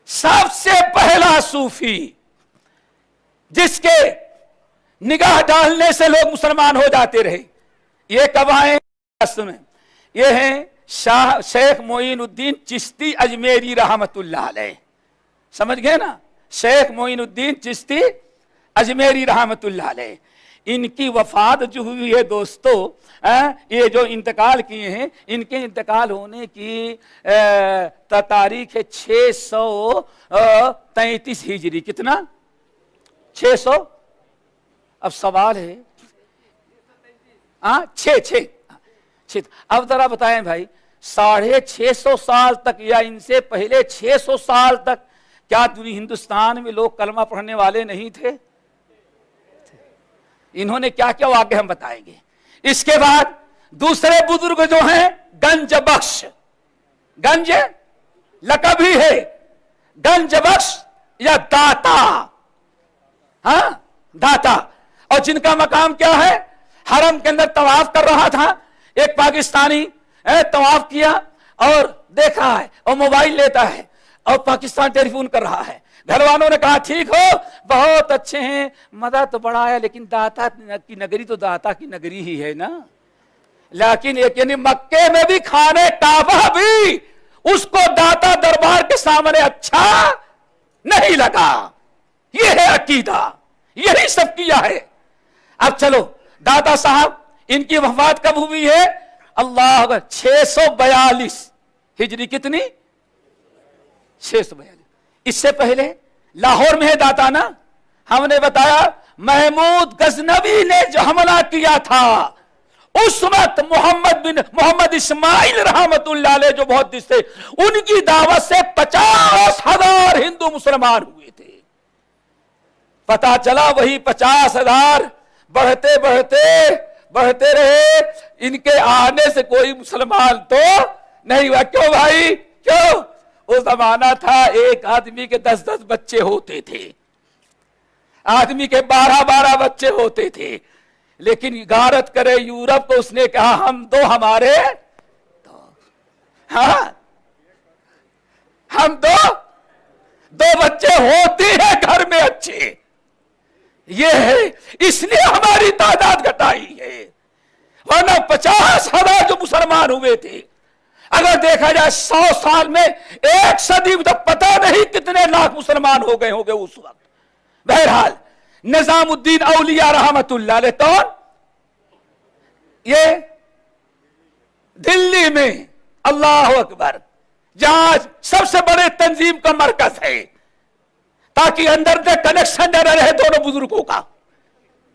سب سے پہلا صوفی جس کے نگاہ ڈالنے سے لوگ مسلمان ہو جاتے رہے، یہ کب آئے؟ سنیں، یہ ہیں شیخ معین الدین چشتی اجمیری رحمت اللہ علیہ. سمجھ گئے نا؟ شیخ معین الدین چشتی اجمیری رحمت اللہ علیہ. ان کی وفات جو ہوئی ہے دوستو، یہ جو انتقال کیے ہیں، ان کے انتقال ہونے کی تاریخ ہے 633 ہجری. کتنا؟ 600. اب سوال ہے اب ذرا بتائیں بھائی، 650 سال تک یا ان سے پہلے 600 سال تک کیا ہندوستان میں لوگ کلمہ پڑھنے والے نہیں تھے؟ انہوں نے کیا کیا واقعہ ہم بتائیں گے. اس کے بعد دوسرے بزرگ جو ہیں گنج بخش، گنج لقب ہی ہے، گنج بخش یا داتا. ہاں داتا. اور جن کا مقام کیا ہے؟ حرم کے اندر طواف کر رہا تھا ایک پاکستانی، طواف کیا اور دیکھا ہے اور موبائل لیتا ہے اور پاکستان ٹیلی فون کر رہا ہے. گھر والوں نے کہا ٹھیک ہو، بہت اچھے ہیں، مزہ تو بڑا ہے، لیکن داتا کی نگری تو داتا کی نگری ہی ہے نا. لیکن ایک یعنی مکے میں بھی کھانے کعبہ بھی اس کو داتا دربار کے سامنے اچھا نہیں لگا. یہ ہے عقیدہ، یہی سب کیا ہے. اب چلو داتا صاحب ان کی وفات کب ہوئی ہے؟ اللہ اکبر 642 ہجری. کتنی؟ 642. اس سے پہلے لاہور میں ہے داتا نا. ہم نے بتایا محمود غزنوی نے جو حملہ کیا تھا اس وقت محمد اسماعیل رحمت اللہ علیہ جو محدث تھے، ان کی دعوت سے 50,000 ہندو مسلمان ہوئے تھے. پتا چلا وہی 50,000 بڑھتے بڑھتے بڑھتے رہے، ان کے آنے سے کوئی مسلمان تو نہیں ہوا. کیوں بھائی؟ کیوں؟ وہ زمانہ تھا ایک آدمی کے 10 بچے ہوتے تھے، آدمی کے 12 بچے ہوتے تھے. لیکن غارت کرے یورپ کو، اس نے کہا ہم دو، ہمارے دو. ہاں ہم دو بچے ہوتے ہیں گھر میں اچھے. یہ ہے، اس لیے ہماری تعداد گھٹائی ہے. ورنہ 50,000 جو مسلمان ہوئے تھے، اگر دیکھا جائے 100 سال میں ایک صدی میں تو پتہ نہیں کتنے لاکھ مسلمان ہو گئے ہوں گے اس وقت. بہرحال نظام الدین اولیاء رحمت اللہ علیہ کون؟ یہ دلی میں اللہ اکبر جہاں سب سے بڑے تنظیم کا مرکز ہے، تاکہ اندر سے کنیکشن نہ رہے دونوں بزرگوں کا.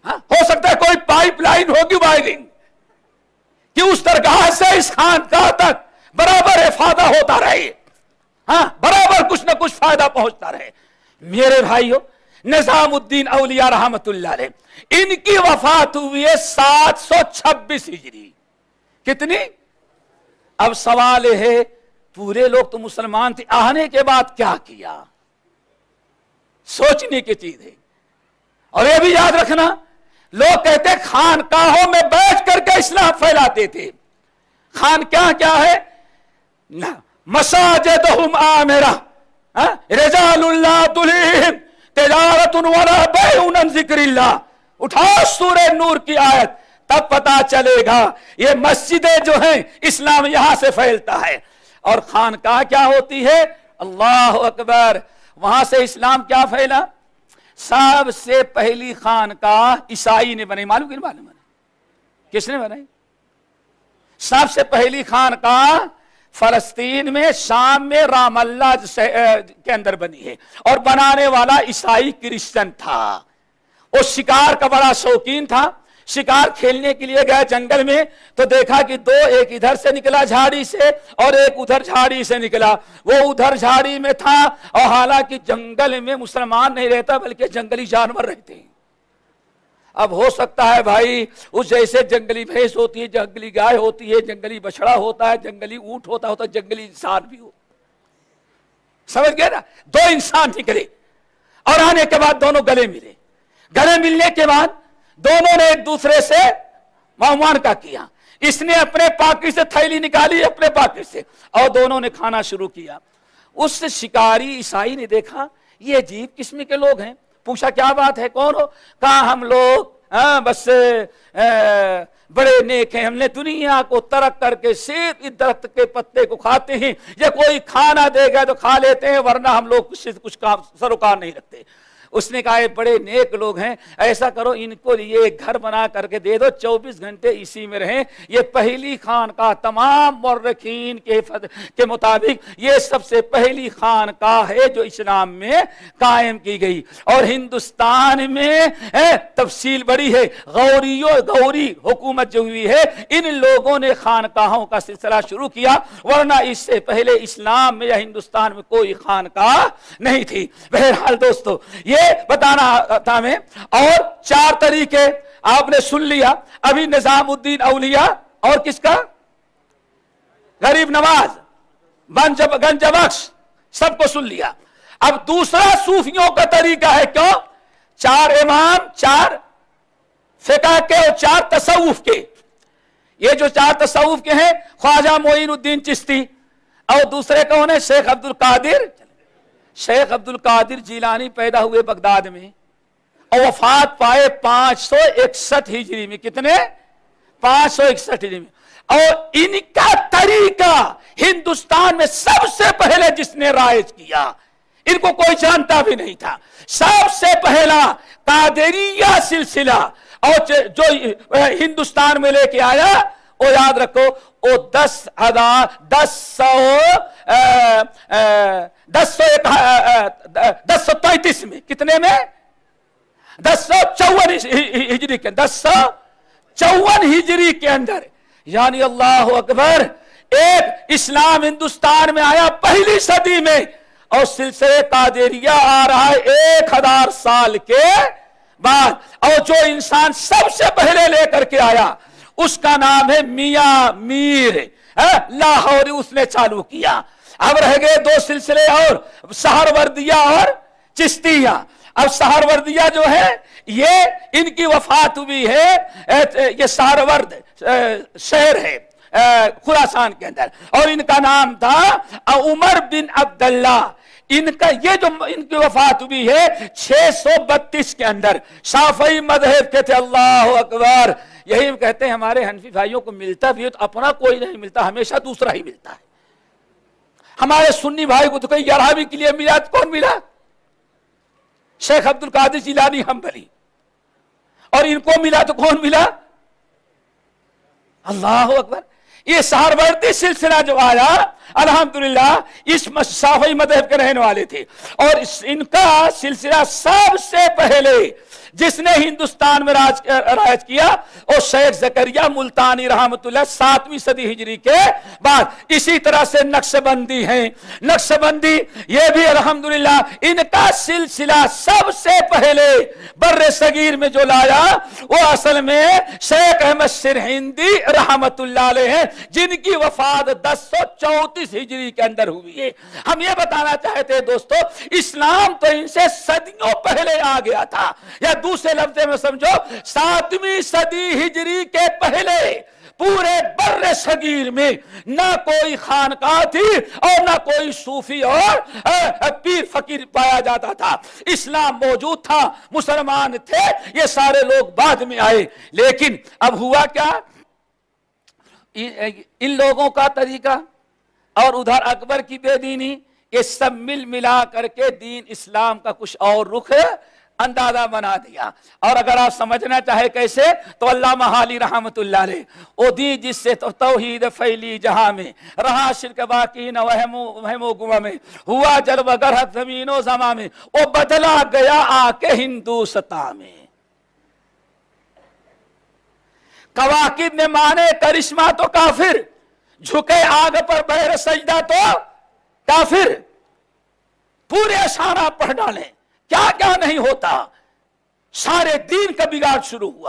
ہو سکتا ہے کوئی پائپ لائن ہوگی وائرنگ کہ اس درگاہ سے اس خانقاہ تک برابر افادہ ہوتا رہے، برابر کچھ نہ کچھ فائدہ پہنچتا رہے. میرے بھائیو، نظام الدین اولیاء رحمت اللہ علیہ ان کی وفات ہوئی ہے 726 ہجری. کتنی؟ اب سوال ہے پورے لوگ تو مسلمان تھے، آنے کے بعد کیا کیا؟ سوچنے کی چیز ہے. اور یہ بھی یاد رکھنا، لوگ کہتے خانقاہوں میں بیٹھ کر کے اسلام پھیلاتے تھے. خانقاہ کیا ہے؟ مساجدہم عامرہ رجال اللہ تلہم تجارت ولا بیع عن ذکر اللہ. اٹھاؤ سورہ نور کی آیت، تب پتا چلے گا یہ مسجدیں جو ہیں اسلام یہاں سے پھیلتا ہے. اور خانقاہ کیا ہوتی ہے؟ اللہ اکبر. وہاں سے اسلام کیا پھیلا؟ سب سے پہلی خانقاہ عیسائی نے بنائی. معلوم کہ نہیں معلوم؟ کس نے بنائی؟ سب سے پہلی خانقاہ فلسطین میں، شام میں، رام اللہ کے اندر بنی ہے. اور بنانے والا عیسائی کرسچن تھا. وہ شکار کا بڑا شوقین تھا. شکار کھیلنے کے لیے گئے جنگل میں تو دیکھا کہ دو، ایک ادھر سے نکلا جھاڑی سے اور ایک ادھر جھاڑی سے نکلا. وہ ادھر جھاڑی میں تھا، اور حالانکہ جنگل میں مسلمان نہیں رہتا بلکہ جنگلی جانور رہتے ہیں. اب ہو سکتا ہے بھائی اس جیسے جنگلی بھینس ہوتی ہے، جنگلی گائے ہوتی ہے، جنگلی بچڑا ہوتا ہے، جنگلی اونٹ ہوتا ہے، جنگلی انسان بھی ہو. سمجھ گئے نا؟ دو انسان نکلے اور آنے کے بعد دونوں گلے ملے. گلے ملنے کے بعد دونوں نے ایک دوسرے سے معاملہ کیا. اس نے اپنے پاکی سے تھیلی نکالی، اپنے پاکی سے، اور دونوں نے کھانا شروع کیا. اس شکاری عیسائی نے دیکھا یہ عجیب قسم کے لوگ ہیں، پوچھا کیا بات ہے، کون ہو؟ کہا ہم لوگ بس بڑے نیک ہیں، ہم نے دنیا کو ترک کر کے صرف اس درخت کے پتے کو کھاتے ہیں، یا کوئی کھانا دے گا تو کھا لیتے ہیں، ورنہ ہم لوگ کچھ کام سروکار نہیں رکھتے۔ اس نے کہا یہ بڑے نیک لوگ ہیں، ایسا کرو ان کو یہ گھر بنا کر کے دے دو، 24 گھنٹے اسی میں رہیں۔ یہ پہلی خانقاہ تمام مورخین کے مطابق یہ سب سے پہلی خانقاہ ہے جو اسلام میں قائم کی گئی۔ اور ہندوستان میں تفصیل بڑی ہے، غوری حکومت جو ہوئی ہے ان لوگوں نے خانقاہوں کا سلسلہ شروع کیا، ورنہ اس سے پہلے اسلام میں یا ہندوستان میں کوئی خانقاہ نہیں تھی۔ بہرحال دوستو یہ بتانا تھا میں، اور 4 طریقے آپ نے سن لیا۔ ابھی نظام الدین اولیاء اور کس کا؟ غریب نواز، گنج بخش، سب کو سن لیا۔ اب دوسرا صوفیوں کا طریقہ ہے، کیوں؟ 4 امام، 4 فقہ کے اور 4 تصوف کے۔ یہ جو 4 تصوف کے ہیں، خواجہ معین الدین چشتی، اور دوسرے کون ہیں؟ شیخ عبد القادر جیلانی پیدا ہوئے بغداد میں اور وفات پائے 561 ہجری میں۔ کتنے؟ 561 ہجری میں۔ اور ان کا طریقہ ہندوستان میں سب سے پہلے جس نے رائج کیا، ان کو کوئی جانتا بھی نہیں تھا، سب سے پہلا قادریہ سلسلہ، اور جو ہندوستان میں لے کے آیا وہ یاد رکھو، وہ 1033 میں، کتنے میں؟ 1054 ہجری کے 1054 ہجری کے اندر، یعنی اللہ اکبر، ایک اسلام ہندوستان میں آیا پہلی صدی میں، اور سلسلے قادریہ آ رہا ہے 1000 سال کے بعد۔ اور جو انسان سب سے پہلے لے کر کے آیا اس کا نام ہے میاں میر لاہوری، اس نے چالو کیا۔ اب رہ گئے 2 سلسلے اور، سہروردیہ اور چشتیہ۔ اب سہروردیہ جو ہے یہ ان کی وفات ہوئی ہے، یہ سہرورد شہر ہے خراسان کے اندر، اور ان کا نام تھا عمر بن عبداللہ۔ ان کی وفات ہوئی ہے 632 کے اندر، شافعی مذہب کے تھے۔ اللہ اکبر، یہی ہم کہتے ہیں ہمارے حنفی بھائیوں کو ملتا بھی ہے تو اپنا کوئی نہیں ملتا، ہمیشہ دوسرا ہی ملتا ہے۔ ہمارے سنی بھائی کو تو کوئی 11ویں کے لیے ملا، کون ملا؟ شیخ عبد القادر جیلانی حنبلی، اور ان کو ملا تو کون ملا؟ اللہ اکبر۔ یہ سہروردی سلسلہ جو آیا الحمدللہ اس شافعی مذہب کے رہنے والے تھے، اور ان کا سلسلہ سب سے پہلے جس نے ہندوستان میں راج کیا اور شیخ زکریا ملتانی رحمت اللہ 7ویں صدی ہجری کے بعد۔ اسی طرح سے نقشبندی ہیں، نقشبندی یہ بھی الحمدللہ ان کا سلسلہ سب سے پہلے بر صغیر میں جو لایا وہ اصل میں شیخ احمد سرہندی رحمت اللہ علیہ ہیں، جن کی وفات 1034 ہجری کے اندر ہوئی ہے۔ ہم یہ بتانا چاہتے ہیں دوستو، اسلام تو ان سے صدیوں پہلے آ گیا تھا، یا دوسرے لفظ میں سمجھو 7ویں صدی ہجری کے پہلے پورے بر صغیر میں نہ کوئی خانقاہ تھی اور نہ کوئی صوفی اور پیر فقیر پایا جاتا تھا۔ اسلام موجود تھا، مسلمان تھے، یہ سارے لوگ بعد میں آئے۔ لیکن اب ہوا کیا، ان لوگوں کا طریقہ اور ادھر اکبر کی بے دینی، یہ سب ملا کر کے دین اسلام کا کچھ اور رخ اندازہ بنا دیا۔ اور اگر آپ سمجھنا چاہے کیسے تو علامہ حالی رحمت اللہ علیہ، او دی جس سے توحید پھیلی جہاں میں، رہا شرک باقی نہ وہم و گمہ میں، ہوا جلوہ گرہت زمین و زماں میں، او بدلا گیا آ کے ہندوستان میں۔ کواکب نے مانے کرشمہ تو کافر، جھکے آگ پر بہر سجدہ تو کافر۔ پورے اشعار پڑھ ڈالیں، کیا کیا نہیں ہوتا، سارے دین کا بگاڑ شروع ہوا۔